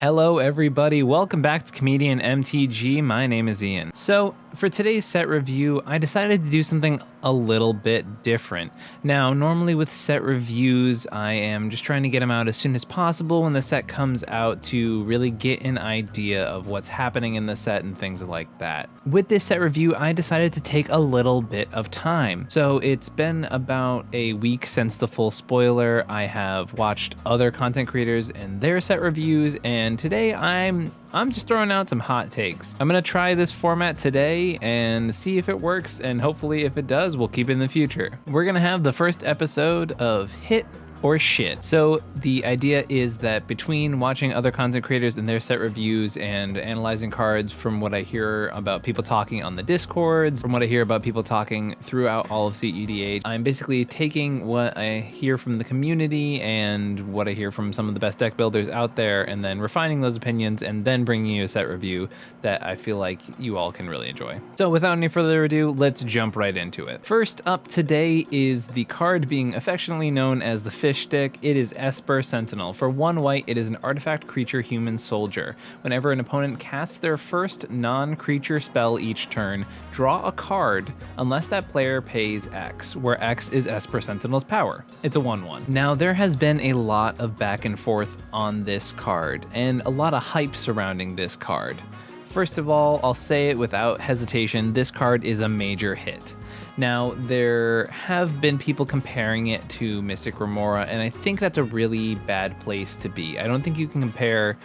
Hello everybody, welcome back to ComedIan MTG. My name is Ian. So for today's set review, I decided to do something a little bit different. Now, normally with set reviews, I am just trying to get them out as soon as possible when the set comes out to really get an idea of what's happening in the set and things like that. With this set review, I decided to take a little bit of time. So it's been about a week since the full spoiler. I have watched other content creators and their set reviews, and today I'm just throwing out some hot takes. I'm gonna try this format today and see if it works, and hopefully if it does, we'll keep it in the future. We're gonna have the first episode of Hit or Shit. So the idea is that between watching other content creators and their set reviews and analyzing cards from what I hear about people talking on the Discords, from what I hear about people talking throughout all of cEDH, I'm basically taking what I hear from the community and what I hear from some of the best deck builders out there, and then refining those opinions and then bringing you a set review that I feel like you all can really enjoy. So without any further ado, let's jump right into it. First up today is the card being affectionately known as the Fish Stick. It is Esper Sentinel. For 1 white, it is an artifact creature human soldier. Whenever an opponent casts their first non-creature spell each turn, draw a card unless that player pays X, where X is Esper Sentinel's power. It's a 1/1. Now, there has been a lot of back and forth on this card, and a lot of hype surrounding this card. First of all, I'll say it without hesitation, this card is a major hit. Now, there have been people comparing it to Mystic Remora, and I think that's a really bad place to be. I don't think you can compare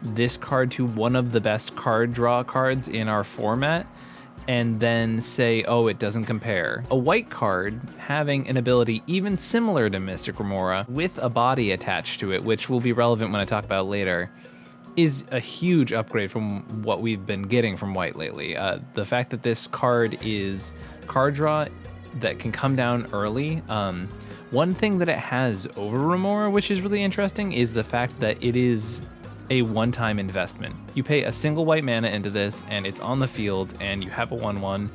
this card to one of the best card draw cards in our format and then say, oh, it doesn't compare. A white card having an ability even similar to Mystic Remora with a body attached to it, which will be relevant when I talk about it later, is a huge upgrade from what we've been getting from white lately. The fact that this card is card draw that can come down early. One thing that it has over Remora, which is really interesting, is the fact that it is a one-time investment. You pay a single white mana into this and it's on the field and you have a 1/1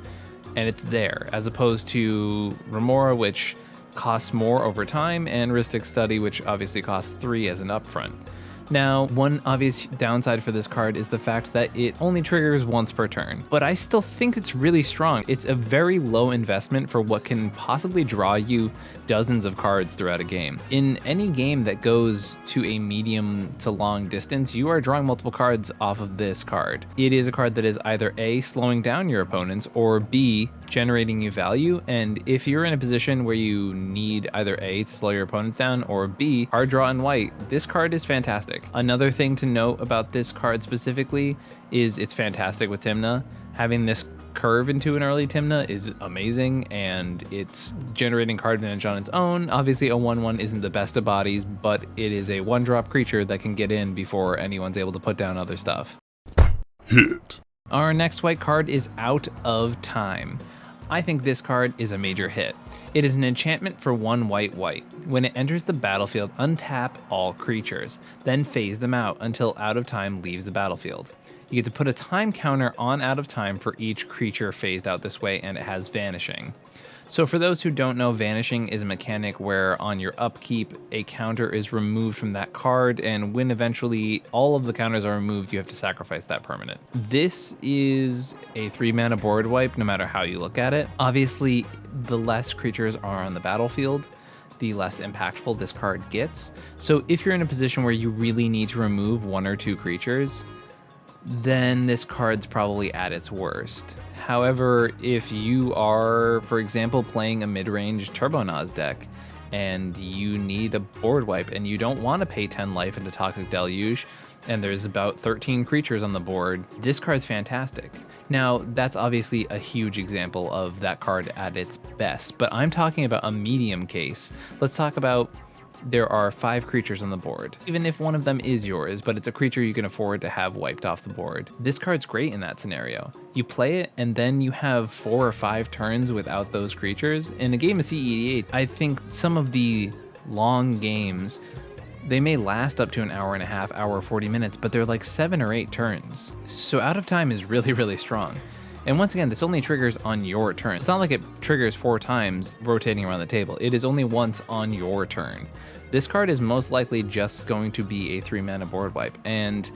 and it's there, as opposed to Remora, which costs more over time, and Rhystic Study, which obviously costs 3 as an upfront. Now, one obvious downside for this card is the fact that it only triggers once per turn, but I still think it's really strong. It's a very low investment for what can possibly draw you dozens of cards throughout a game. In any game that goes to a medium to long distance, you are drawing multiple cards off of this card. It is a card that is either A, slowing down your opponents, or B, generating you value, and if you're in a position where you need either A, to slow your opponents down, or B, hard draw in white, this card is fantastic. Another thing to note about this card specifically is it's fantastic with Tymna. Having this curve into an early Tymna is amazing, and it's generating card advantage on its own. Obviously, a 1/1 isn't the best of bodies, but it is a 1-drop creature that can get in before anyone's able to put down other stuff. Hit. Our next white card is Out of Time. I think this card is a major hit. It is an enchantment for 1 white. When it enters the battlefield, untap all creatures, then phase them out until Out of Time leaves the battlefield. You get to put a time counter on Out of Time for each creature phased out this way, and it has Vanishing. So for those who don't know, Vanishing is a mechanic where on your upkeep, a counter is removed from that card, and when eventually all of the counters are removed, you have to sacrifice that permanent. This is a 3-mana board wipe, no matter how you look at it. Obviously, the less creatures are on the battlefield, the less impactful this card gets. So if you're in a position where you really need to remove 1 or 2 creatures, then this card's probably at its worst. However, if you are, for example, playing a mid-range Turbo-Naz deck and you need a board wipe and you don't want to pay 10 life into Toxic Deluge, and there's about 13 creatures on the board, this card's fantastic. Now, that's obviously a huge example of that card at its best, but I'm talking about a medium case. Let's talk about there are 5 creatures on the board. Even if one of them is yours, but it's a creature you can afford to have wiped off the board, this card's great in that scenario. You play it, and then you have 4 or 5 turns without those creatures. In a game of cEDH, I think some of the long games, they may last up to an hour and a half, hour 40 minutes, but they're like 7 or 8 turns. So Out of Time is really, really strong. And once again, this only triggers on your turn. It's not like it triggers 4 times rotating around the table. It is only once on your turn. this card is most likely just going to be a 3-mana board wipe. And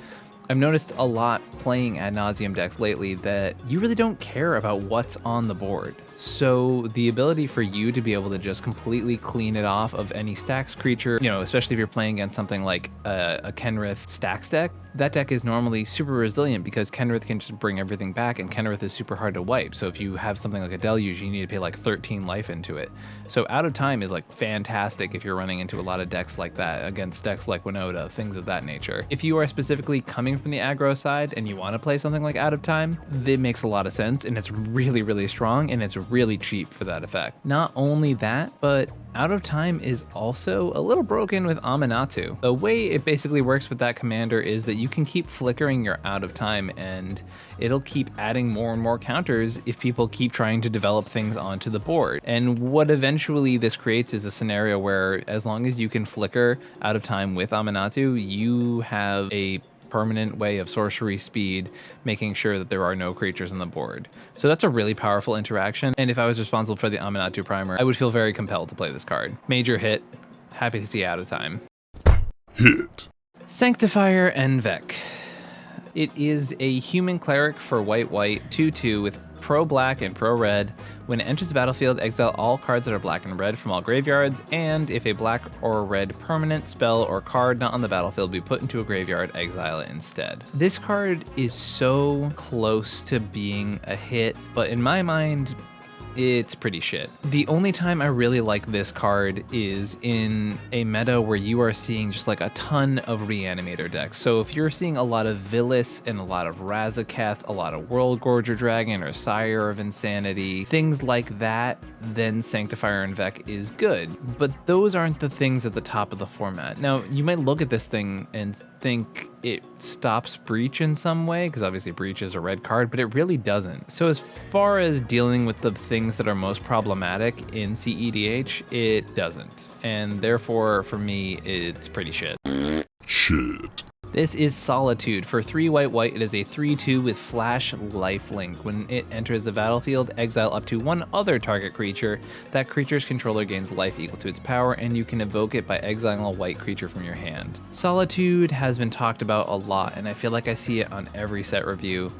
I've noticed a lot playing ad nauseam decks lately that you really don't care about what's on the board. So the ability for you to be able to just completely clean it off of any stacks creature, especially if you're playing against something like a Kenrith stacks deck, that deck is normally super resilient because Kenrith can just bring everything back, and Kenrith is super hard to wipe. So if you have something like a Deluge, you need to pay like 13 life into it. So Out of Time is like fantastic if you're running into a lot of decks like that, against decks like Winota, things of that nature. If you are specifically coming from the aggro side and you want to play something like Out of Time, it makes a lot of sense, and it's really, really strong, and it's really cheap for that effect. Not only that, but Out of Time is also a little broken with Aminatou. The way it basically works with that commander is that you can keep flickering your Out of Time, and it'll keep adding more and more counters if people keep trying to develop things onto the board. And what eventually this creates is a scenario where, as long as you can flicker Out of Time with Aminatou, you have a permanent way of sorcery speed, making sure that there are no creatures on the board. So that's a really powerful interaction, and if I was responsible for the Aminatou primer, I would feel very compelled to play this card. Major hit, happy to see Out of Time. Hit. Sanctifier en-Vec. It is a human cleric for white 2/2 with pro black and pro red. When it enters the battlefield, exile all cards that are black and red from all graveyards, and if a black or red permanent, spell, or card not on the battlefield be put into a graveyard, exile it instead. This card is so close to being a hit, but in my mind, it's pretty shit. The only time I really like this card is in a meta where you are seeing just like a ton of Reanimator decks. So if you're seeing a lot of Villis and a lot of Razaketh, a lot of World Gorger Dragon or Sire of Insanity, things like that, then Sanctifier en-Vec is good. But those aren't the things at the top of the format. Now, you might look at this thing and think it stops Breach in some way, because obviously Breach is a red card, but it really doesn't. So as far as dealing with the things that are most problematic in cEDH, it doesn't. And therefore, for me, it's pretty shit. Shit. This is Solitude. For 3 white, it is a 3/2 with Flash Lifelink. When it enters the battlefield, exile up to one other target creature. That creature's controller gains life equal to its power, and you can evoke it by exiling a white creature from your hand. Solitude has been talked about a lot, and I feel like I see it on every set review.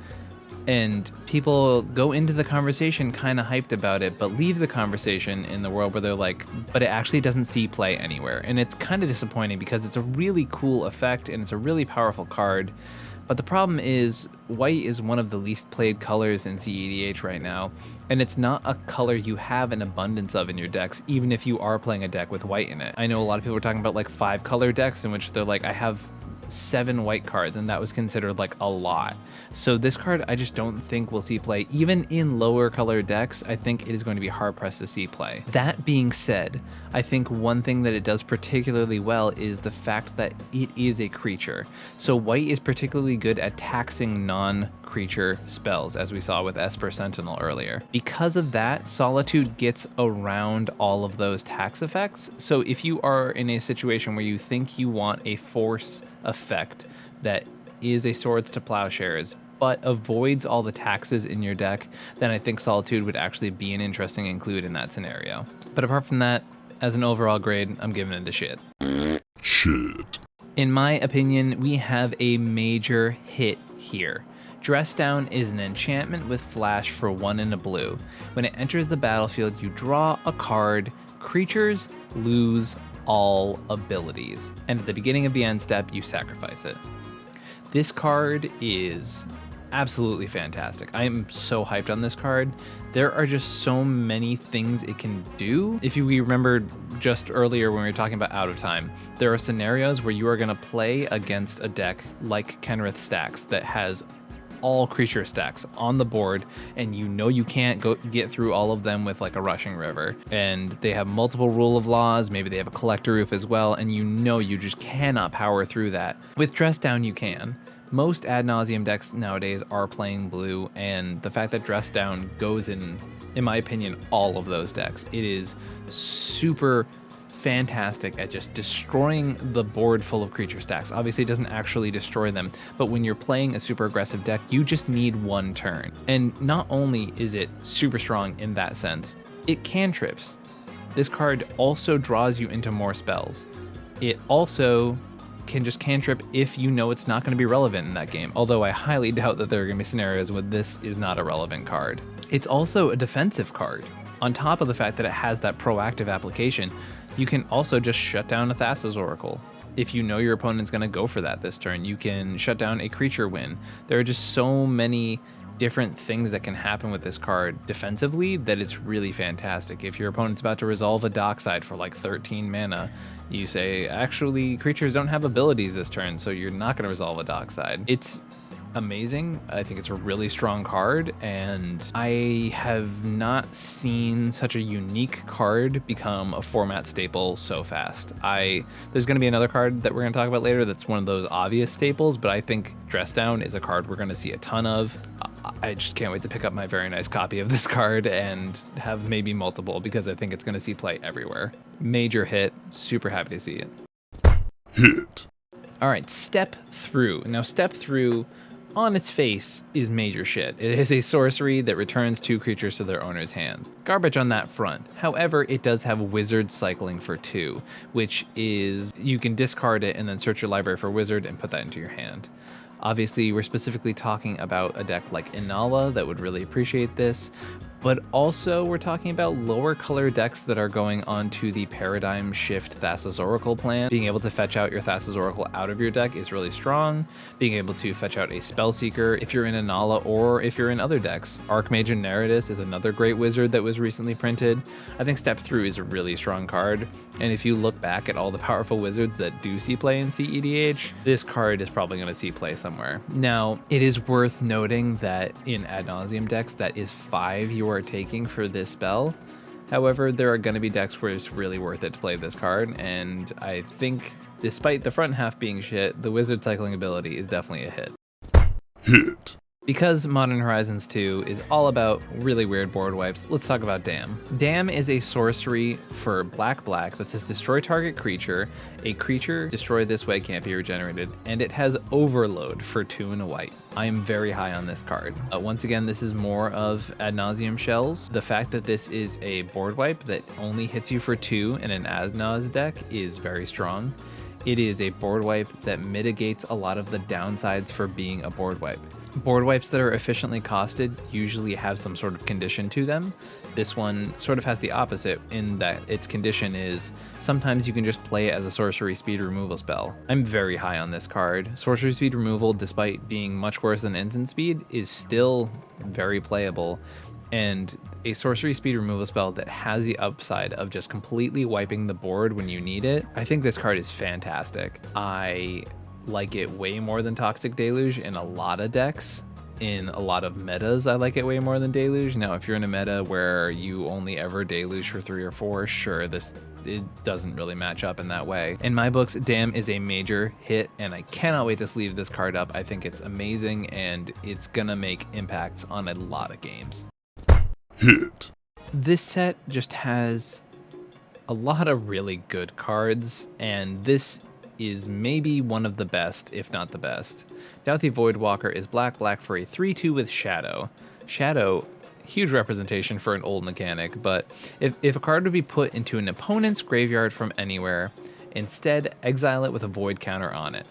And people go into the conversation kind of hyped about it, but leave the conversation in the world where they're like, but it actually doesn't see play anywhere. And it's kind of disappointing because it's a really cool effect and it's a really powerful card. But the problem is, white is one of the least played colors in cEDH right now, and it's not a color you have an abundance of in your decks, even if you are playing a deck with white in it. I know a lot of people are talking about like 5 color decks in which they're like, I have 7 white cards, and that was considered like a lot. So this card I just don't think we'll see play. Even in lower color decks, I think it is going to be hard pressed to see play. That being said, I think one thing that it does particularly well is the fact that it is a creature. So white is particularly good at taxing non-creature spells, as we saw with Esper Sentinel earlier. Because of that, Solitude gets around all of those tax effects. So if you are in a situation where you think you want a force effect that is a Swords to Plowshares but avoids all the taxes in your deck, then I think Solitude would actually be an interesting include in that scenario. But apart from that, as an overall grade, I'm giving it a shit. Shit. In my opinion, we have a major hit here. Dress Down is an enchantment with flash for 1 and a blue. When it enters the battlefield, you draw a card. Creatures lose all abilities, and at the beginning of the end step, you sacrifice it. This card is absolutely fantastic. I am so hyped on this card. There are just so many things it can do. If you remember just earlier when we were talking about Out of Time, there are scenarios where you are going to play against a deck like Kenrith Stacks that has all creature stacks on the board, and you know you can't get through all of them with like a Rushing River, and they have multiple Rule of Laws, maybe they have a Collector Roof as well, and you know you just cannot power through that. With Dress Down you can. Most ad nauseam decks nowadays are playing blue, and the fact that Dress Down goes in my opinion, all of those decks, it is super fantastic at just destroying the board full of creature stacks. Obviously, it doesn't actually destroy them, but when you're playing a super aggressive deck, you just need 1 turn. And not only is it super strong in that sense, it cantrips. This card also draws you into more spells. It also can just cantrip if you know it's not going to be relevant in that game, although I highly doubt that there are going to be scenarios where this is not a relevant card. It's also a defensive card. On top of the fact that it has that proactive application, you can also just shut down a Thassa's Oracle. If you know your opponent's going to go for that this turn, you can shut down a creature win. There are just so many different things that can happen with this card defensively that it's really fantastic. If your opponent's about to resolve a Dockside for like 13 mana, you say, actually, creatures don't have abilities this turn, so you're not going to resolve a Dockside. It's amazing. I think it's a really strong card, and I have not seen such a unique card become a format staple so fast. There's going to be another card that we're going to talk about later that's one of those obvious staples, but I think Dress Down is a card we're going to see a ton of. I just can't wait to pick up my very nice copy of this card and have maybe multiple, because I think it's going to see play everywhere. Major hit. Super happy to see it. Hit. All right, Step Through. Now, Step Through on its face is major shit. It is a sorcery that returns 2 creatures to their owner's hands. Garbage on that front. However, it does have Wizard cycling for 2, which is you can discard it and then search your library for Wizard and put that into your hand. Obviously, we're specifically talking about a deck like Inala that would really appreciate this, but also we're talking about lower color decks that are going onto the Paradigm Shift Thassa's Oracle plan. Being able to fetch out your Thassa's Oracle out of your deck is really strong. Being able to fetch out a Spellseeker if you're in Inala or if you're in other decks. Archmage and Neridus is another great wizard that was recently printed. I think Step Through is a really strong card, and if you look back at all the powerful wizards that do see play in cEDH, this card is probably going to see play somewhere. Now, it is worth noting that in Ad Nauseam decks, that is 5 you are taking for this spell. However, there are going to be decks where it's really worth it to play this card, and I think despite the front half being shit, the wizard cycling ability is definitely a hit. Hit. Because Modern Horizons 2 is all about really weird board wipes, let's talk about Dam. Dam is a sorcery for black that says destroy target creature. A creature destroyed this way can't be regenerated, and it has Overload for 2 and a white. I am very high on this card. Once again, this is more of Ad Nauseam Shells. The fact that this is a board wipe that only hits you for 2 in an Ad Naus deck is very strong. It is a board wipe that mitigates a lot of the downsides for being a board wipe. Board wipes that are efficiently costed usually have some sort of condition to them. This one sort of has the opposite in that its condition is sometimes you can just play it as a sorcery speed removal spell. I'm very high on this card. Sorcery speed removal, despite being much worse than instant speed, is still very playable. And a sorcery speed removal spell that has the upside of just completely wiping the board when you need it, I think this card is fantastic. I like it way more than Toxic Deluge in a lot of decks. In a lot of metas, I like it way more than Deluge. Now, if you're in a meta where you only ever Deluge for 3 or 4, sure, it doesn't really match up in that way. In my books, Dam is a major hit, and I cannot wait to sleeve this card up. I think it's amazing, and it's gonna make impacts on a lot of games. Hit. This set just has a lot of really good cards, and this is maybe one of the best, if not the best. Dauthi Voidwalker is black for a 3/2 with Shadow. Shadow, huge representation for an old mechanic, but if a card would be put into an opponent's graveyard from anywhere, instead exile it with a void counter on it.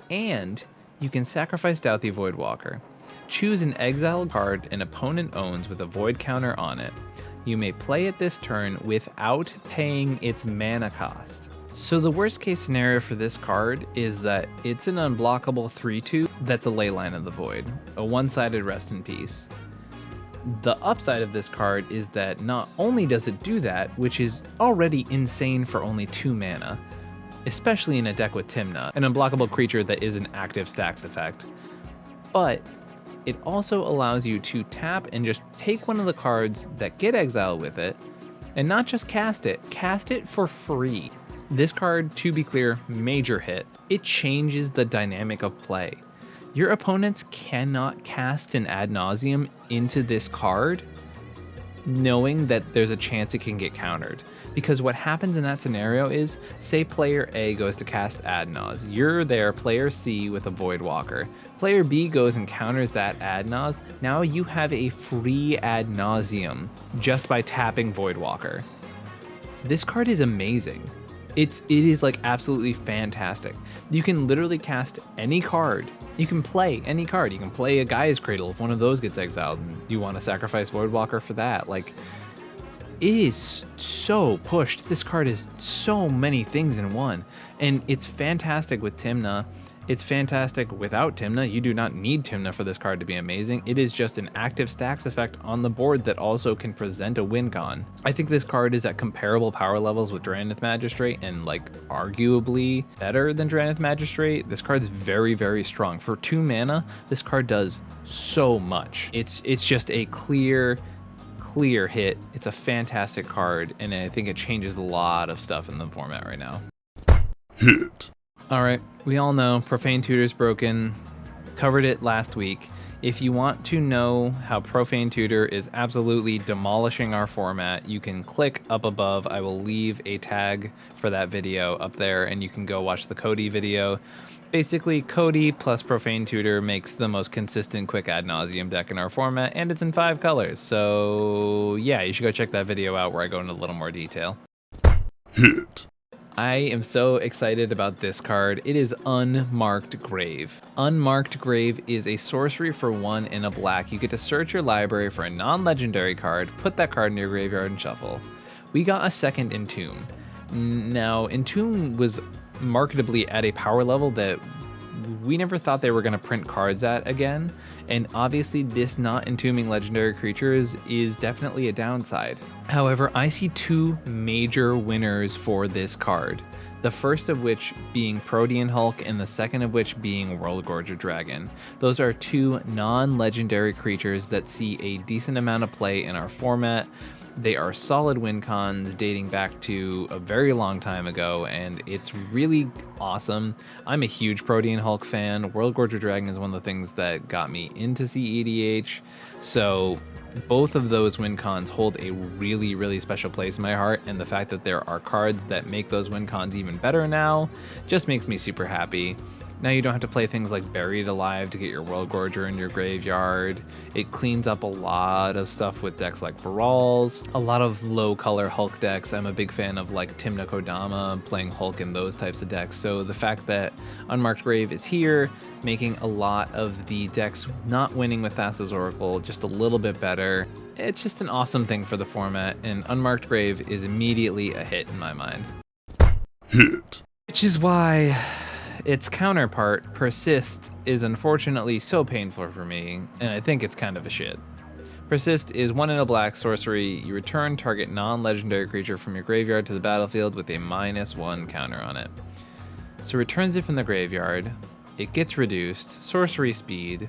And you can sacrifice Dauthi Voidwalker. Choose an exiled card an opponent owns with a void counter on it. You may play it this turn without paying its mana cost. So the worst case scenario for this card is that it's an unblockable 3/2 that's a Leyline of the Void, a one-sided Rest in Peace. The upside of this card is that not only does it do that, which is already insane for only 2 mana, especially in a deck with Tymna, an unblockable creature that is an active stacks effect, but it also allows you to tap and just take one of the cards that get exiled with it, and not just cast it for free. This card, to be clear, major hit. It changes the dynamic of play. Your opponents cannot cast an Ad Nauseam into this card knowing that there's a chance it can get countered. Because what happens in that scenario is, say player A goes to cast Ad Naus. You're there, player C, with a Voidwalker. Player B goes and counters that Ad Naus. Now you have a free Ad Nauseam just by tapping Voidwalker. This card is amazing. it is like absolutely fantastic. You can literally cast any card. You can play any card. You can play a Gaia's Cradle if one of those gets exiled and you want to sacrifice Voidwalker for that. Like, it is so pushed. This card is so many things in one. And it's fantastic with Tymna. It's fantastic without Tymna. You do not need Tymna for this card to be amazing. It is just an active stacks effect on the board that also can present a win con. I think this card is at comparable power levels with Drannith Magistrate and like arguably better than Drannith Magistrate. This card's very, very strong. For 2 mana, this card does so much. It's just a clear hit. It's a fantastic card, and I think it changes a lot of stuff in the format right now. Hit. All right, we all know Profane Tutor's broken. Covered it last week. If you want to know how Profane Tutor is absolutely demolishing our format, you can click up above. I will leave a tag for that video up there, and you can go watch the Cody video. Basically, Cody plus Profane Tutor makes the most consistent quick ad nauseum deck in our format, and it's in 5 colors. So yeah, you should go check that video out where I go into a little more detail. Hit. I am so excited about this card. It is Unmarked Grave. Unmarked Grave is a sorcery for 1 and a black. You get to search your library for a non-legendary card, put that card in your graveyard and shuffle. We got a second Entomb. Now, Entomb was marketably at a power level that we never thought they were going to print cards at again, and obviously this not entombing legendary creatures is definitely a downside. However, I see 2 major winners for this card. The first of which being Protean Hulk and the second of which being Worldgorger Dragon. Those are 2 non-legendary creatures that see a decent amount of play in our format. They are solid win cons dating back to a very long time ago, and it's really awesome. I'm a huge Protean Hulk fan. Worldgorger Dragon is one of the things that got me into cEDH, so both of those win cons hold a really, really special place in my heart, and the fact that there are cards that make those win cons even better now just makes me super happy. Now you don't have to play things like Buried Alive to get your Worldgorger in your graveyard. It cleans up a lot of stuff with decks like Barals, a lot of low color Hulk decks. I'm a big fan of like Tymna Kodama, playing Hulk in those types of decks. So the fact that Unmarked Grave is here, making a lot of the decks not winning with Thassa's Oracle just a little bit better, it's just an awesome thing for the format, and Unmarked Grave is immediately a hit in my mind. Hit. Which is why its counterpart, Persist, is unfortunately so painful for me, and I think it's kind of a shit. Persist is 1 and a black sorcery. You return target non-legendary creature from your graveyard to the battlefield with a -1 counter on it. So returns it from the graveyard, it gets reduced, sorcery speed,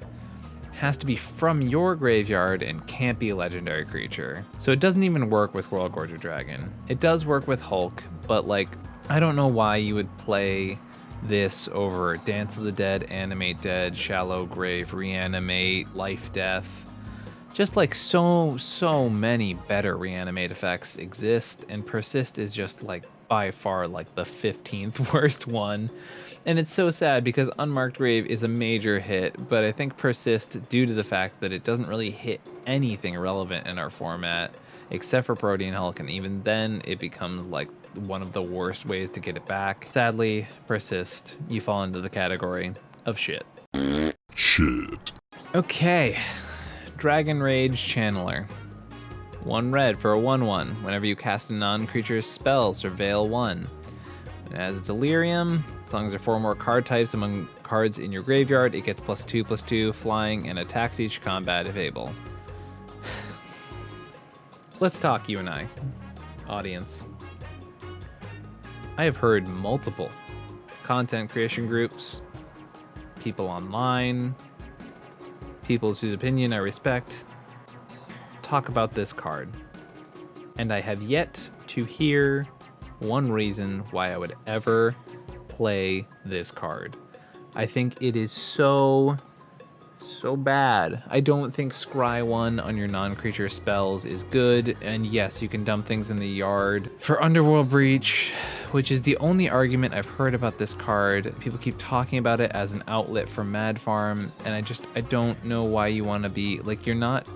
has to be from your graveyard and can't be a legendary creature. So it doesn't even work with Worldgorger Dragon. It does work with Hulk, but like, I don't know why you would play this over Dance of the Dead, Animate Dead, Shallow Grave, Reanimate, Life Death. Just like so many better reanimate effects exist, and Persist is just like by far like the 15th worst one. And it's so sad because Unmarked Grave is a major hit, but I think Persist, due to the fact that it doesn't really hit anything relevant in our format, except for Protean Hulk, and even then it becomes like one of the worst ways to get it back. Sadly, Persist, you fall into the category of shit. Shit. Okay, Dragon Rage Channeler. 1 red for a 1/1. Whenever you cast a non-creature spell, surveil 1. It has Delirium. As long as there are 4 more card types among cards in your graveyard, it gets +2/+2, flying, and attacks each combat if able. Let's talk, you and I, audience. I have heard multiple content creation groups, people online, people whose opinion I respect, talk about this card. And I have yet to hear one reason why I would ever play this card. I think it is so bad. I don't think Scry 1 on your non-creature spells is good, and yes, you can dump things in the yard. For Underworld Breach, which is the only argument I've heard about this card, people keep talking about it as an outlet for Mad Farm, and I don't know why you want to be, like, you're not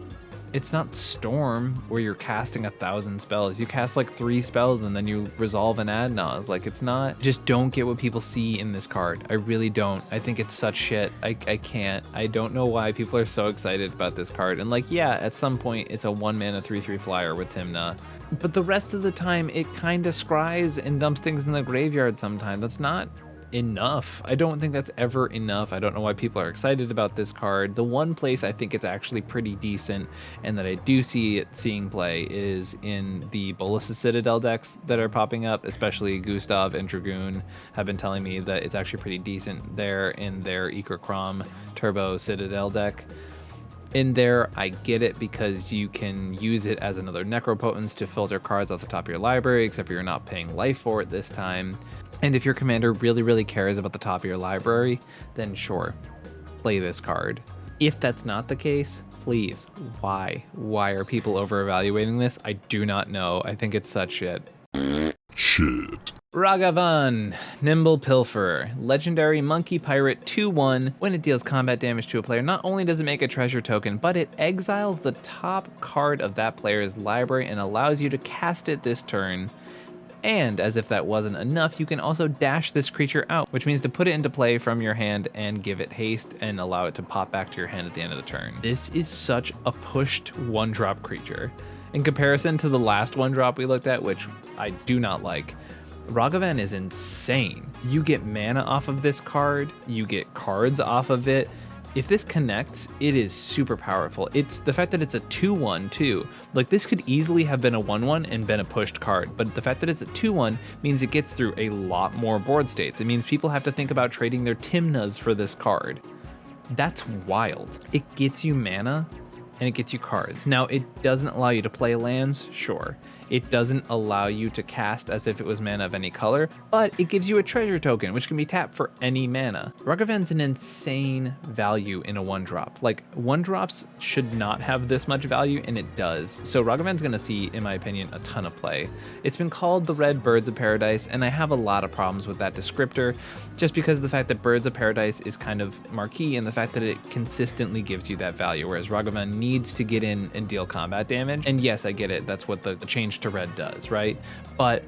It's not Storm where you're casting 1,000 spells. You cast like 3 spells and then you resolve an ad nause. Like, it's not, just don't get what people see in this card. I really don't. I think it's such shit. I can't. I don't know why people are so excited about this card. And like, yeah, at some point it's a 1-mana 3/3 flyer with Tymna. But the rest of the time it kind of scries and dumps things in the graveyard sometimes. That's not enough. I don't think that's ever enough. I don't know why people are excited about this card. The one place I think it's actually pretty decent and that I do see it seeing play is in the Bolas' Citadel decks that are popping up, especially Gustav and Dragoon have been telling me that it's actually pretty decent there in their Ecrocrom Turbo Citadel deck. In there, I get it because you can use it as another Necropotence to filter cards off the top of your library, except for you're not paying life for it this time. And if your commander really, really cares about the top of your library, then sure, play this card. If that's not the case, please, why? Why are people over-evaluating this? I do not know. I think it's such shit. Shit. Ragavan, Nimble Pilferer, legendary monkey pirate 2/1. When it deals combat damage to a player, not only does it make a treasure token, but it exiles the top card of that player's library and allows you to cast it this turn. And as if that wasn't enough, you can also dash this creature out, which means to put it into play from your hand and give it haste and allow it to pop back to your hand at the end of the turn. This is such a pushed 1-drop creature. In comparison to the last 1-drop we looked at, which I do not like, Ragavan is insane. You get mana off of this card, you get cards off of it. If this connects, it is super powerful. It's the fact that it's a 2/1 too. Like, this could easily have been a 1/1 and been a pushed card, but the fact that it's a 2/1 means it gets through a lot more board states. It means people have to think about trading their Tymnas for this card. That's wild. It gets you mana and it gets you cards. Now, it doesn't allow you to play lands, sure. It doesn't allow you to cast as if it was mana of any color, but it gives you a treasure token, which can be tapped for any mana. Ragavan's an insane value in a 1-drop. Like, 1-drops should not have this much value, and it does. So Ragavan's gonna see, in my opinion, a ton of play. It's been called the Red Birds of Paradise, and I have a lot of problems with that descriptor, just because of the fact that Birds of Paradise is kind of marquee, and the fact that it consistently gives you that value, whereas Ragavan needs to get in and deal combat damage. And yes, I get it, that's what the change to red does, right? But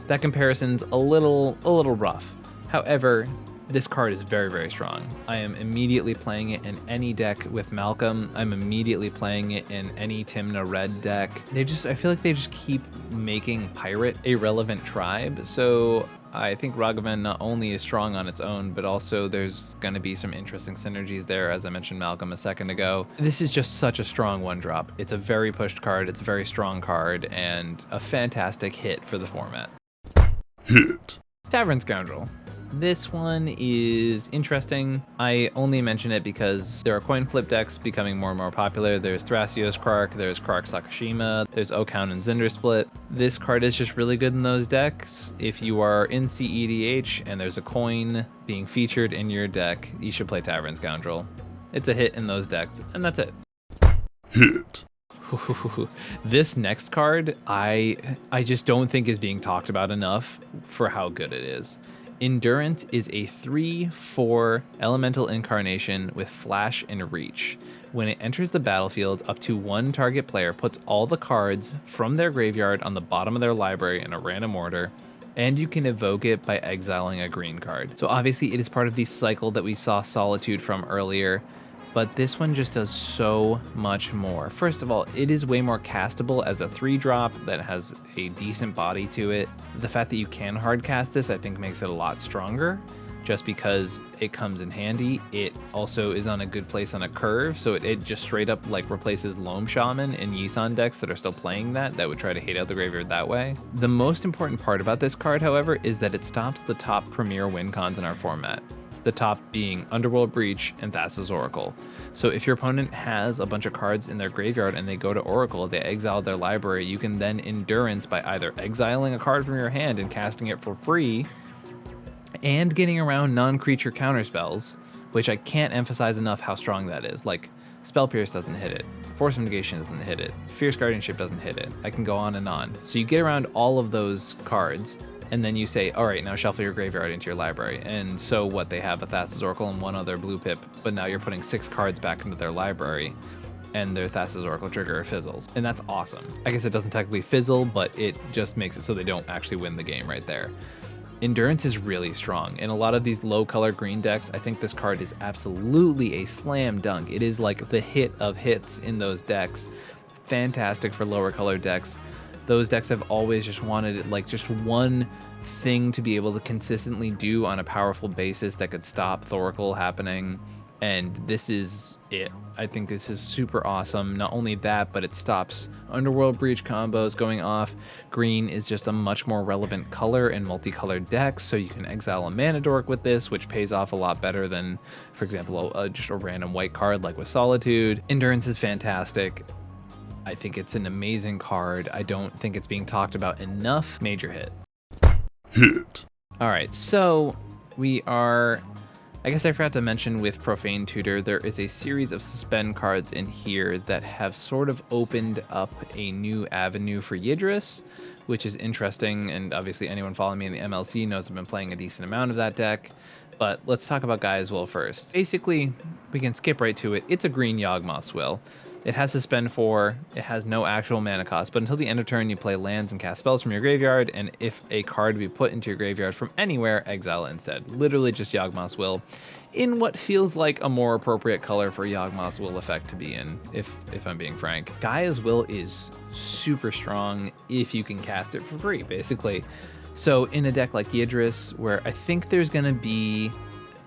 that comparison's a little rough. However, this card is very, very strong. I am immediately playing it in any deck with Malcolm. I'm immediately playing it in any Tymna red deck. I feel like they just keep making pirate a relevant tribe. So I think Ragavan not only is strong on its own, but also there's going to be some interesting synergies there, as I mentioned Malcolm a second ago. This is just such a strong 1-drop. It's a very pushed card, it's a very strong card, and a fantastic hit for the format. Hit. Tavern Scoundrel. This one is interesting. I only mention it because there are coin flip decks becoming more and more popular. There's Thrasios Krark, there's Krark Sakashima, there's Oakhhound and Zinder Split. This card is just really good in those decks. If you are in cEDH and there's a coin being featured in your deck, you should play Tavern Scoundrel. It's a hit in those decks, and that's it. Hit. This next card, I just don't think is being talked about enough for how good it is. Endurance is a 3/4 elemental incarnation with flash and reach. When it enters the battlefield, up to one target player puts all the cards from their graveyard on the bottom of their library in a random order, and you can evoke it by exiling a green card. So obviously it is part of the cycle that we saw Solitude from earlier, but this one just does so much more. First of all, it is way more castable as a 3-drop that has a decent body to it. The fact that you can hard cast this, I think, makes it a lot stronger, just because it comes in handy. It also is on a good place on a curve, so it just straight up like replaces Loam Shaman in Yisan decks that are still playing that would try to hate out the graveyard that way. The most important part about this card, however, is that it stops the top premier win cons in our format. The top being Underworld Breach and Thassa's Oracle. So if your opponent has a bunch of cards in their graveyard and they go to Oracle, they exile their library, you can then Endurance by either exiling a card from your hand and casting it for free, and getting around non-creature counterspells, which I can't emphasize enough how strong that is. Like, Spell Pierce doesn't hit it, Force of Negation doesn't hit it, Fierce Guardianship doesn't hit it. I can go on and on. So you get around all of those cards, and then you say, all right, now shuffle your graveyard into your library. And so what, they have a Thassa's Oracle and one other blue pip, but now you're putting 6 cards back into their library. and their Thassa's Oracle trigger fizzles. And that's awesome. I guess it doesn't technically fizzle, but it just makes it so they don't actually win the game right there. Endurance is really strong. In a lot of these low color green decks, I think this card is absolutely a slam dunk. It is like the hit of hits in those decks. Fantastic for lower color decks. Those decks have always just wanted like just one thing to be able to consistently do on a powerful basis that could stop Thoracle happening. And this is it. I think this is super awesome. Not only that, but it stops Underworld Breach combos going off. Green is just a much more relevant color in multicolored decks, so you can exile a mana dork with this, which pays off a lot better than, for example, just a random white card like with Solitude. Endurance is fantastic. I think it's an amazing card. I don't think it's being talked about enough. Major hit. Hit. All right, so we are... I guess I forgot to mention with Profane Tutor, there is a series of suspend cards in here that have sort of opened up a new avenue for Yidris, which is interesting, and obviously anyone following me in the MLC knows I've been playing a decent amount of that deck. But let's talk about Gaea's Will first. Basically, we can skip right to it. It's a green Yawgmoth's Will. It has Suspend 4, it has no actual mana cost, but until the end of turn you play lands and cast spells from your graveyard, and if a card be put into your graveyard from anywhere, exile it instead. Literally just Yawgmoth's Will, in what feels like a more appropriate color for Yawgmoth's Will effect to be in, if I'm being frank. Gaea's Will is super strong if you can cast it for free, basically. So in a deck like Yidris, where I think there's going to be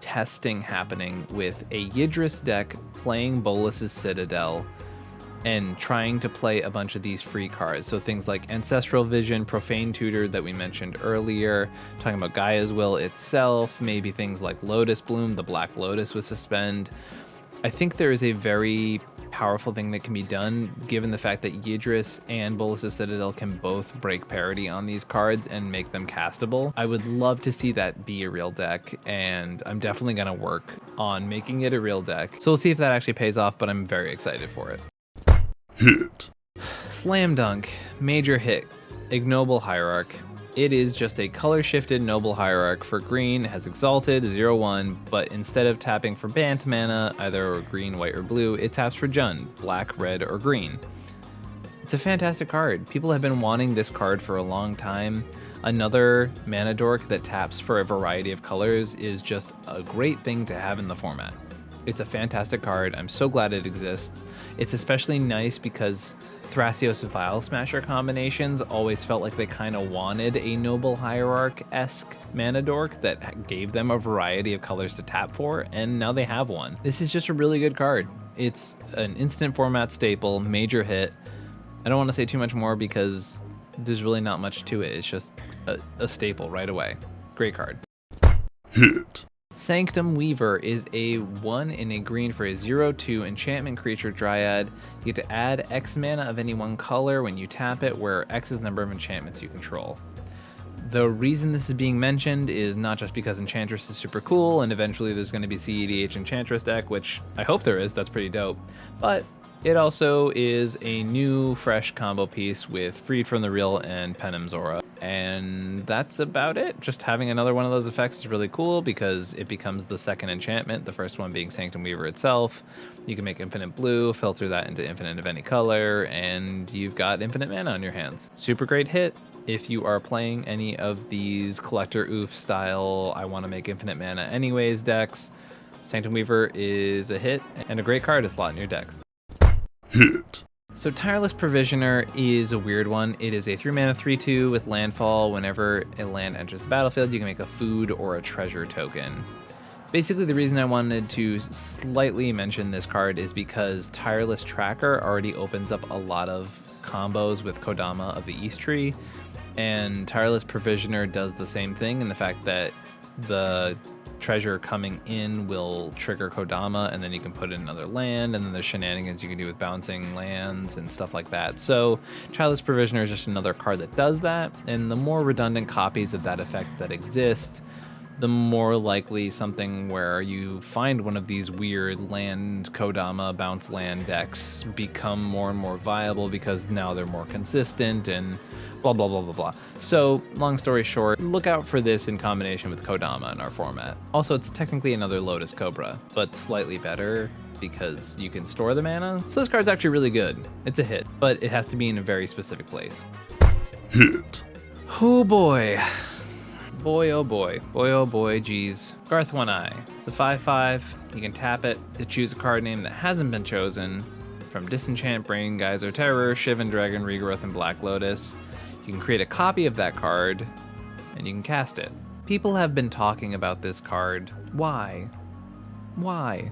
testing happening with a Yidris deck playing Bolas's Citadel, and trying to play a bunch of these free cards. So things like Ancestral Vision, Profane Tutor that we mentioned earlier, talking about Gaea's Will itself, maybe things like Lotus Bloom, the Black Lotus with Suspend. I think there is a very powerful thing that can be done given the fact that Yidris and Bolas's Citadel can both break parity on these cards and make them castable. I would love to see that be a real deck, and I'm definitely going to work on making it a real deck. So we'll see if that actually pays off, but I'm very excited for it. Hit. Slam dunk, major hit, Ignoble Hierarch. It is just a color shifted Noble Hierarch for green, it has Exalted, 0/1, but instead of tapping for Bant mana, either green, white, or blue, it taps for Jund, black, red, or green. It's a fantastic card. People have been wanting this card for a long time. Another mana dork that taps for a variety of colors is just a great thing to have in the format. It's a fantastic card. I'm so glad it exists. It's especially nice because Thrasios Vile Smasher combinations always felt like they kind of wanted a Noble Hierarch-esque mana dork that gave them a variety of colors to tap for, and now they have one. This is just a really good card. It's an instant format staple, major hit. I don't want to say too much more because there's really not much to it. It's just a staple right away. Great card. Hit. Sanctum Weaver is a 1 in a green for a 0/2 enchantment creature dryad. You get to add X mana of any one color when you tap it, where X is the number of enchantments you control. The reason this is being mentioned is not just because Enchantress is super cool, and eventually there's going to be cEDH Enchantress deck, which I hope there is, that's pretty dope, but it also is a new, fresh combo piece with Freed from the Real and Penem Zora. And that's about it. Just having another one of those effects is really cool because it becomes the second enchantment, the first one being Sanctum Weaver itself. You can make infinite blue, filter that into infinite of any color, and you've got infinite mana on your hands. Super great hit if you are playing any of these collector oof style, I want to make infinite mana anyways decks. Sanctum Weaver is a hit and a great card to slot in your decks. Hit. So Tireless Provisioner is a weird one. It is a 3-mana 3/2 with landfall. Whenever a land enters the battlefield, you can make a food or a treasure token. Basically, the reason I wanted to slightly mention this card is because Tireless Tracker already opens up a lot of combos with Kodama of the East Tree, and Tireless Provisioner does the same thing in the fact that the treasure coming in will trigger Kodama, and then you can put in another land, and then there's shenanigans you can do with bouncing lands and stuff like that. So Tireless Provisioner is just another card that does that, and the more redundant copies of that effect that exist, the more likely something where you find one of these weird land Kodama bounce land decks become more and more viable because now they're more consistent and blah, blah, blah, blah, blah. So long story short, look out for this in combination with Kodama in our format. Also, it's technically another Lotus Cobra, but slightly better because you can store the mana. So this card's actually really good. It's a hit, but it has to be in a very specific place. Hit. Oh boy. Boy, oh boy. Boy, oh boy, geez. Garth One-Eye. It's a 5/5. You can tap it to choose a card name that hasn't been chosen from Disenchant, Brain Geyser, Terror, Shivan Dragon, Regrowth, and Black Lotus. You can create a copy of that card, and you can cast it. People have been talking about this card. Why? Why?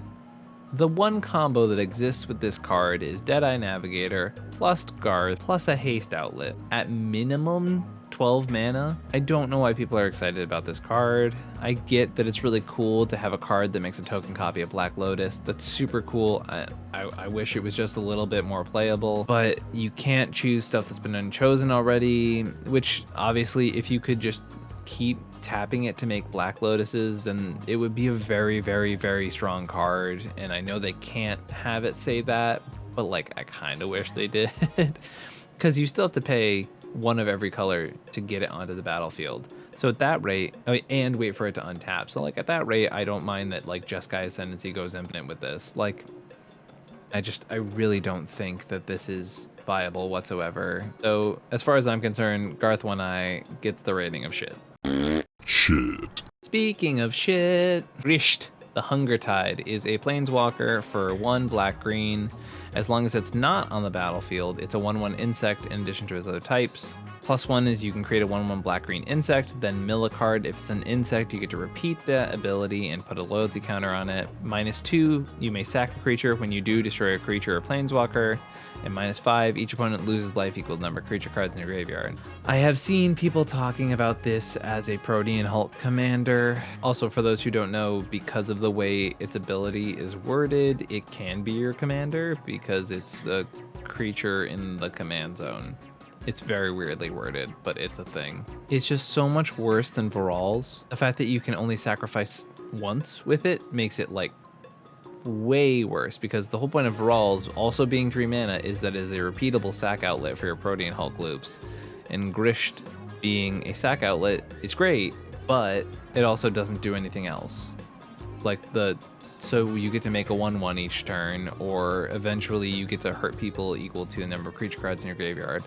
The one combo that exists with this card is Deadeye Navigator, plus Garth, plus a haste outlet. At minimum, 12 mana. I don't know why people are excited about this card. I get that it's really cool to have a card that makes a token copy of Black Lotus. That's super cool. I wish it was just a little bit more playable, but you can't choose stuff that's been unchosen already, which obviously if you could just keep tapping it to make Black Lotuses, then it would be a very, very, very strong card. And I know they can't have it say that, but like I kind of wish they did, because you still have to pay one of every color to get it onto the battlefield. So at that rate, and wait for it to untap. So like at that rate, I don't mind that like Jeskai Ascendancy goes infinite with this. Like, I really don't think that this is viable whatsoever. So as far as I'm concerned, Garth One-Eye gets the rating of shit. Shit. Speaking of shit, Grist, the Hunger Tide, is a planeswalker for 1 black-green. As long as it's not on the battlefield, it's a 1/1 insect in addition to its other types. +1 is you can create a 1/1 black-green insect, then mill a card. If it's an insect, you get to repeat that ability and put a loyalty counter on it. -2, you may sack a creature. When you do, destroy a creature or planeswalker. And -5, each opponent loses life equal to the number of creature cards in your graveyard. I have seen people talking about this as a Protean Hulk commander. Also, for those who don't know, because of the way its ability is worded, it can be your commander because it's a creature in the command zone. It's very weirdly worded, but it's a thing. It's just so much worse than Viral's. The fact that you can only sacrifice once with it makes it like way worse, because the whole point of Viral's also being 3 mana is that it is a repeatable sack outlet for your Protean Hulk loops. And Grist being a sack outlet is great, but it also doesn't do anything else. So you get to make a 1/1 each turn, or eventually you get to hurt people equal to the number of creature cards in your graveyard.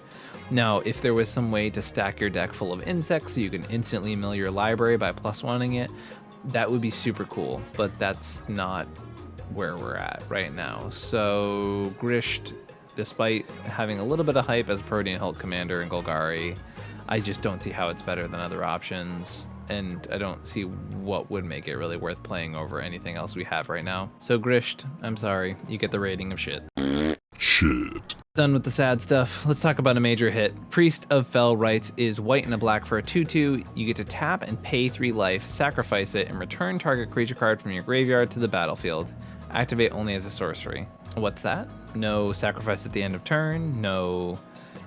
Now, if there was some way to stack your deck full of insects so you can instantly mill your library by +1ing it, that would be super cool, but that's not where we're at right now. So Grist, despite having a little bit of hype as a Protean Hulk commander in Golgari, I just don't see how it's better than other options, and I don't see what would make it really worth playing over anything else we have right now. So Grist, I'm sorry, you get the rating of shit. Shit. Done with the sad stuff. Let's talk about a major hit. Priest of Fell Rites is white and a black for a 2/2. You get to tap and pay 3 life, sacrifice it, and return target creature card from your graveyard to the battlefield. Activate only as a sorcery. What's that? No sacrifice at the end of turn, no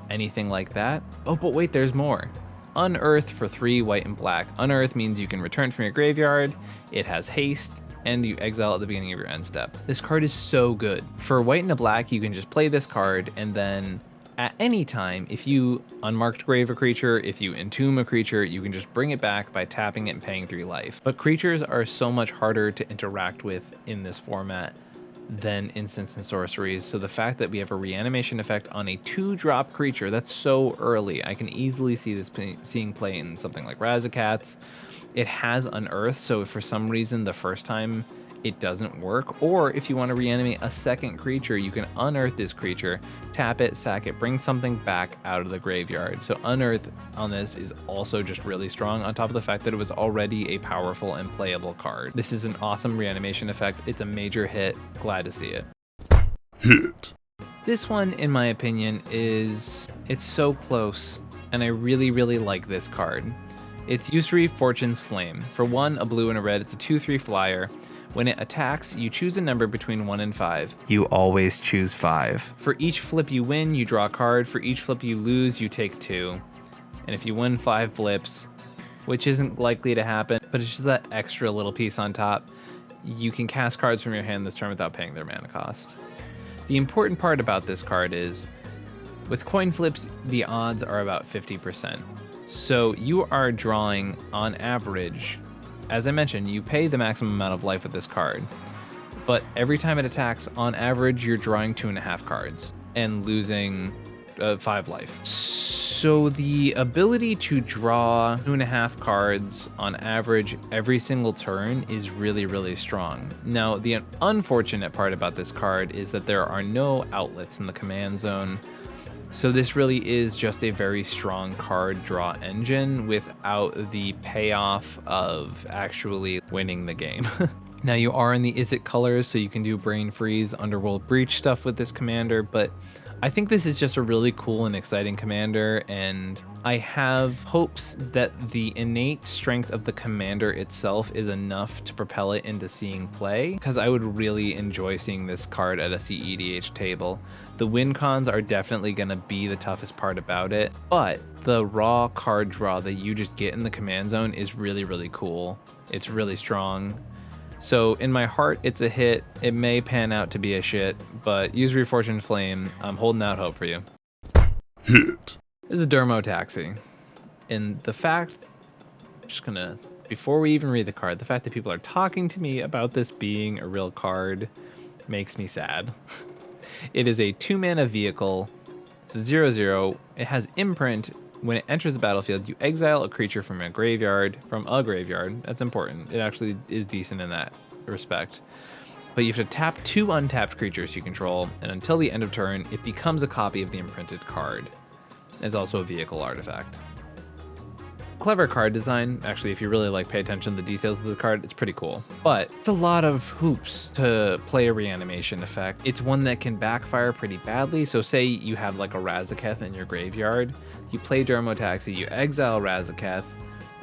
anything like that. Oh, but wait, there's more. Unearth for 3 white and black. Unearth means you can return from your graveyard, it has haste, and you exile at the beginning of your end step. This card is so good. For white and a black, you can just play this card, and then at any time, if you Unmarked Grave a creature, if you Entomb a creature, you can just bring it back by tapping it and paying 3 life. But creatures are so much harder to interact with in this format than instants and sorceries, so the fact that we have a reanimation effect on a 2-drop creature, that's so early. I can easily see this seeing play in something like Razakats. It has Unearth, so if for some reason the first time it doesn't work, or if you want to reanimate a second creature, you can unearth this creature, tap it, sack it, bring something back out of the graveyard. So unearth on this is also just really strong, on top of the fact that it was already a powerful and playable card. This is an awesome reanimation effect. It's a major hit. Glad to see it. Hit. This one, in my opinion, it's so close, and I really, really like this card. It's Yusri Fortune's Flame. For 1, a blue and a red, it's a 2/3 flyer. When it attacks, you choose a number between 1 and 5. You always choose 5. For each flip you win, you draw a card. For each flip you lose, you take 2. And if you win 5 flips, which isn't likely to happen, but it's just that extra little piece on top, you can cast cards from your hand this turn without paying their mana cost. The important part about this card is, with coin flips, the odds are about 50%. So you are drawing, on average, as I mentioned, you pay the maximum amount of life with this card. but every time it attacks, on average, you're drawing 2.5 cards and losing 5 life. So the ability to draw 2.5 cards on average every single turn is really, really strong. Now, the unfortunate part about this card is that there are no outlets in the command zone. So this really is just a very strong card draw engine without the payoff of actually winning the game. Now you are in the Is It colors, so you can do Brain Freeze, Underworld Breach stuff with this commander, but I think this is just a really cool and exciting commander, and I have hopes that the innate strength of the commander itself is enough to propel it into seeing play, because I would really enjoy seeing this card at a cEDH table. The win cons are definitely going to be the toughest part about it, but the raw card draw that you just get in the command zone is really, really cool. It's really strong. So in my heart, it's a hit. It may pan out to be a shit, but use Refortune Flame. I'm holding out hope for you. Hit. This is Dermotaxi. And the fact, I'm just gonna, before we even read the card, the fact that people are talking to me about this being a real card makes me sad. It is a 2-mana vehicle. It's a 0/0. It has imprint. When it enters the battlefield, you exile a creature from a graveyard. That's important. It actually is decent in that respect. But you have to tap 2 untapped creatures you control, and until the end of turn, it becomes a copy of the imprinted card. It's also a vehicle artifact. Clever card design. Actually, if you really pay attention to the details of the card, it's pretty cool. But it's a lot of hoops to play a reanimation effect. It's one that can backfire pretty badly. So say you have a Razaketh in your graveyard, you play Dermotaxi, you exile Razaketh,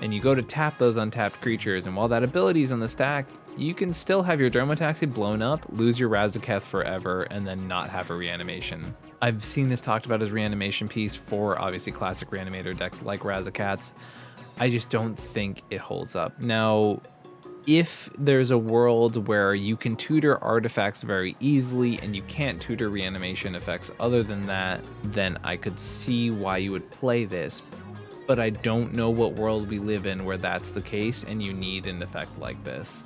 and you go to tap those untapped creatures, and while that ability is on the stack, you can still have your Dermotaxi blown up, lose your Razaketh forever, and then not have a reanimation. I've seen this talked about as reanimation piece for obviously classic reanimator decks like Razakats. I just don't think it holds up. Now, if there's a world where you can tutor artifacts very easily and you can't tutor reanimation effects other than that, then I could see why you would play this. But I don't know what world we live in where that's the case and you need an effect like this.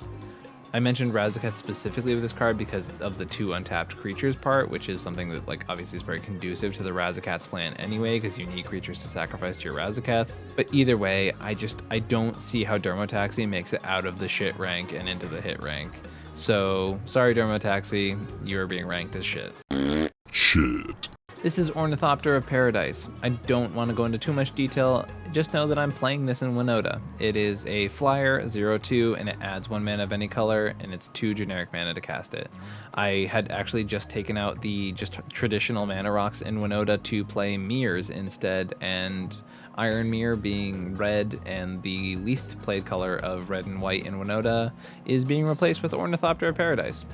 I mentioned Razaketh specifically with this card because of the 2 untapped creatures part, which is something that obviously is very conducive to the Razakat's plan anyway, because you need creatures to sacrifice to your Razaketh. But either way, I don't see how Dermotaxi makes it out of the shit rank and into the hit rank. So sorry Dermotaxi, you're being ranked as shit. Shit. This is Ornithopter of Paradise. I don't want to go into too much detail, just know that I'm playing this in Winota. It is a flyer, 0/2, and it adds 1 mana of any color, and it's 2 generic mana to cast it. I had actually just taken out the just traditional mana rocks in Winota to play mirrors instead, and Iron Mirror being red and the least played color of red and white in Winota is being replaced with Ornithopter of Paradise.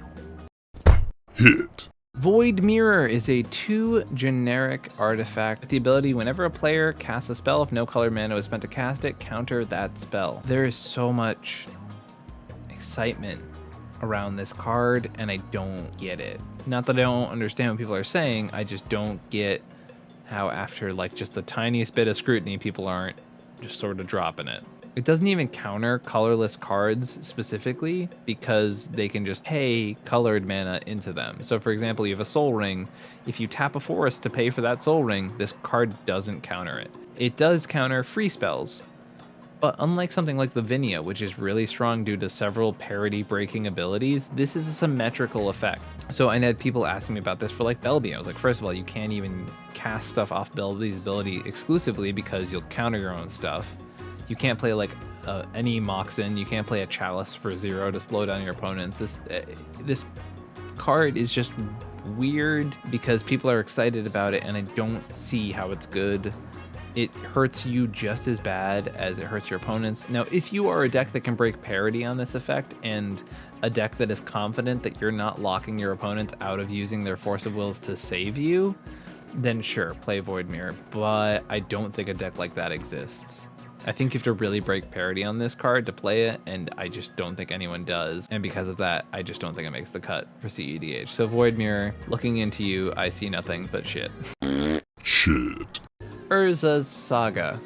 Hit. Void Mirror is a 2 generic artifact with the ability whenever a player casts a spell, if no colored mana is spent to cast it, counter that spell. There is so much excitement around this card and I don't get it. Not that I don't understand what people are saying, I just don't get how after just the tiniest bit of scrutiny people aren't just sort of dropping it. It doesn't even counter colorless cards specifically because they can just pay colored mana into them. So for example, you have a Soul Ring. If you tap a forest to pay for that Soul Ring, this card doesn't counter it. It does counter free spells, but unlike something like the Vinia, which is really strong due to several parity breaking abilities, this is a symmetrical effect. So I had people asking me about this for Belby. I was like, first of all, you can't even cast stuff off Belby's ability exclusively because you'll counter your own stuff. You can't play any Moxen. You can't play a Chalice for 0 to slow down your opponents. This card is just weird because people are excited about it and I don't see how it's good. It hurts you just as bad as it hurts your opponents. Now, if you are a deck that can break parity on this effect and a deck that is confident that you're not locking your opponents out of using their Force of Wills to save you, then sure, play Void Mirror. But I don't think a deck like that exists. I think you have to really break parity on this card to play it, and I just don't think anyone does. And because of that, I just don't think it makes the cut for cEDH. So Void Mirror, looking into you, I see nothing but shit. Shit. Urza's Saga.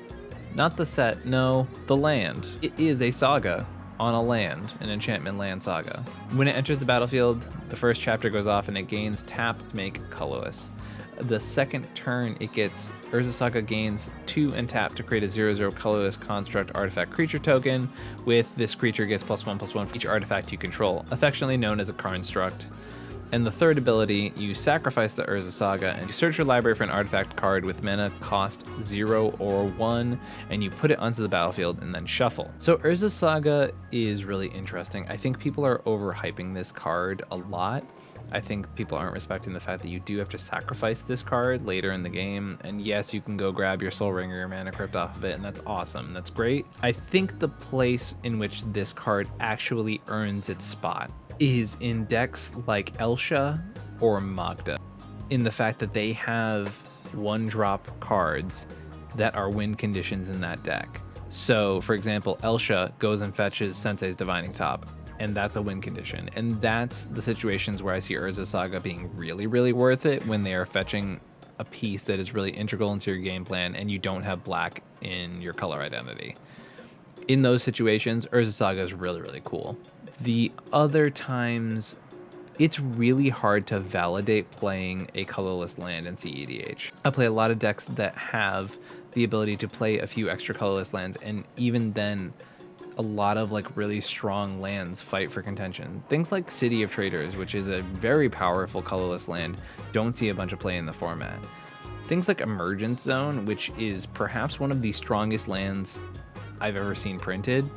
Not the set, no, the land. It is a saga. on a land, an enchantment land saga. When it enters the battlefield, the first chapter goes off and it gains tap to make colorless. The second turn, it gets Urza Saga gains 2 and tap to create a 0/0 colorless construct artifact creature token. With this creature gets +1/+1 for each artifact you control, affectionately known as a construct. And the third ability, you sacrifice the Urza Saga and you search your library for an artifact card with mana cost 0 or 1, and you put it onto the battlefield and then shuffle. So Urza Saga is really interesting. I think people are overhyping this card a lot. I think people aren't respecting the fact that you do have to sacrifice this card later in the game. And yes, you can go grab your Soul Ring or your Mana Crypt off of it, and that's awesome. That's great. I think the place in which this card actually earns its spot is in decks like Elsha or Magda, in the fact that they have 1-drop cards that are win conditions in that deck. So, for example, Elsha goes and fetches Sensei's Divining Top, and that's a win condition. And that's the situations where I see Urza Saga being really, really worth it, when they are fetching a piece that is really integral into your game plan and you don't have black in your color identity. In those situations, Urza Saga is really, really cool. The other times, it's really hard to validate playing a colorless land in cEDH. I play a lot of decks that have the ability to play a few extra colorless lands, and even then, a lot of like really strong lands fight for contention. Things like City of Traders, which is a very powerful colorless land, don't see a bunch of play in the format. Things like Emergence Zone, which is perhaps one of the strongest lands I've ever seen printed,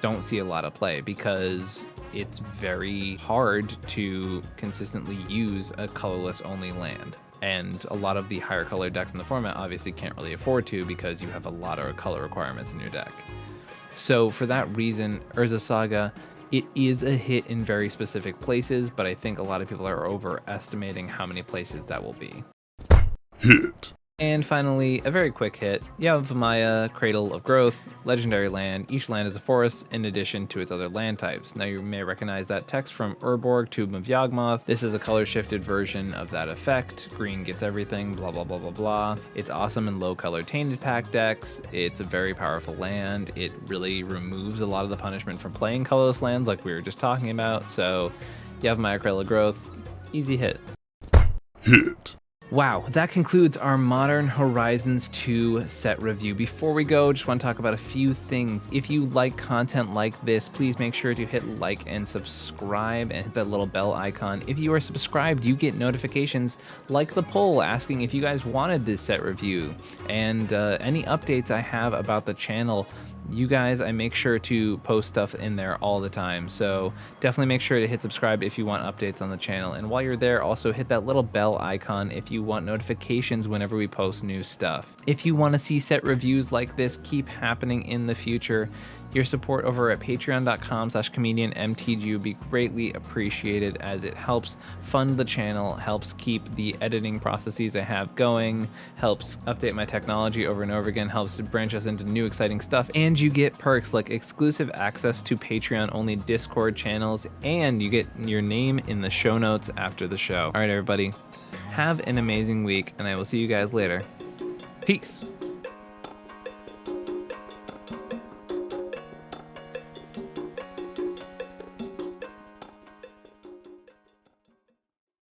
don't see a lot of play because it's very hard to consistently use a colorless only land. And a lot of the higher color decks in the format obviously can't really afford to, because you have a lot of color requirements in your deck. So for that reason, Urza Saga, it is a hit in very specific places, but I think a lot of people are overestimating how many places that will be. Hit. And finally, a very quick hit, Yavimaya, Cradle of Growth, legendary land. Each land is a forest in addition to its other land types. Now you may recognize that text from Urborg, Tomb of Yawgmoth. This is a color shifted version of that effect. Green gets everything, blah, blah, blah, blah, blah. It's awesome in low color Tainted Pack decks. It's a very powerful land. It really removes a lot of the punishment from playing colorless lands like we were just talking about. So Yavimaya, Cradle of Growth, easy hit. Hit. Wow, that concludes our Modern Horizons 2 set review. Before we go, just want to talk about a few things. If you like content like this, please make sure to hit like and subscribe and hit that little bell icon. If you are subscribed, you get notifications like the poll asking if you guys wanted this set review, and any updates I have about the channel. You guys, I make sure to post stuff in there all the time, so definitely make sure to hit subscribe if you want updates on the channel. And while you're there, also hit that little bell icon if you want notifications whenever we post new stuff. If you want to see set reviews like this keep happening in the future, your support over at patreon.com/ComedIanMTG would be greatly appreciated, as it helps fund the channel, helps keep the editing processes I have going, helps update my technology over and over again, helps branch us into new exciting stuff, and you get perks like exclusive access to Patreon-only Discord channels, and you get your name in the show notes after the show. All right, everybody, have an amazing week, and I will see you guys later. Peace.